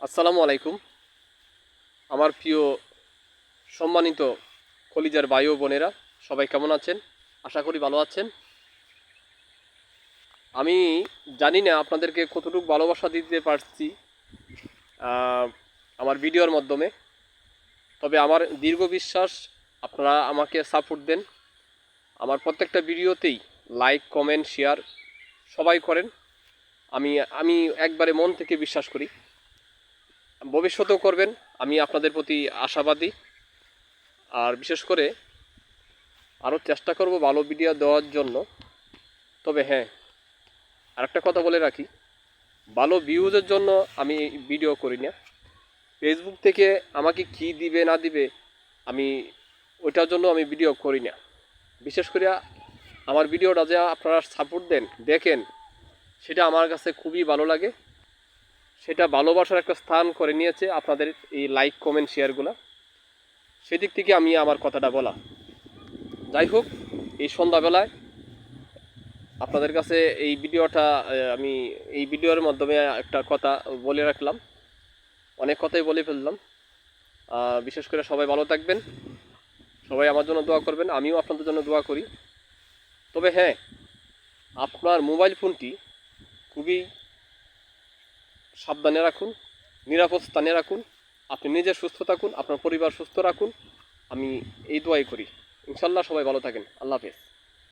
আসসালামু আলাইকুম। আমার প্রিয় সম্মানিত কলিজার ভাই ও বোনেরা, সবাই কেমন আছেন? আশা করি ভালো আছেন। আমি জানি না আপনাদেরকে কতটুকু ভালোবাসা দিতে পারছি আমার ভিডিওর মাধ্যমে। তবে আমার দীর্ঘ বিশ্বাস আপনারা আমাকে সাপোর্ট দেন। আমার প্রত্যেকটা ভিডিওতেই লাইক, কমেন্ট, শেয়ার সবাই করেন। আমি আমি একবারে মন থেকে বিশ্বাস করি, ভবিষ্যতেও করবেন। আমি আপনাদের প্রতি আশাবাদী। আর বিশেষ করে আরও চেষ্টা করব ভালো ভিডিও দেওয়ার জন্য। তবে হ্যাঁ, আরেকটা কথা বলে রাখি, ভালো ভিউজের জন্য আমি ভিডিও করি না। ফেসবুক থেকে আমাকে কি দিবে না দিবে আমি ওইটার জন্য আমি ভিডিও করি না। বিশেষ করে আমার ভিডিওটা যে আপনারা সাপোর্ট দেন, দেখেন, সেটা আমার কাছে খুবই ভালো লাগে। সেটা ভালোবাসার একটা স্থান করে নিয়েছে আপনাদের এই লাইক, কমেন্ট, শেয়ারগুলো। সেদিক থেকে আমি আমার কথাটা বলা। যাই হোক, এই সন্ধ্যাবেলায় আপনাদের কাছে এই ভিডিওটা আমি এই ভিডিওর মাধ্যমে একটা কথা বলে রাখলাম। অনেক কথাই বলে ফেললাম। বিশেষ করে সবাই ভালো থাকবেন, সবাই আমার জন্য দোয়া করবেন, আমিও আপনাদের জন্য দোয়া করি। তবে হ্যাঁ, আপনার মোবাইল ফোনটি খুবই সাবধানে রাখুন, নিরাপদ স্থানে রাখুন। আপনি নিজে সুস্থ থাকুন, আপনার পরিবার সুস্থ রাখুন। আমি এই দোয়াই করি। ইনশাল্লাহ সবাই ভালো থাকেন। আল্লাহ হাফেজ।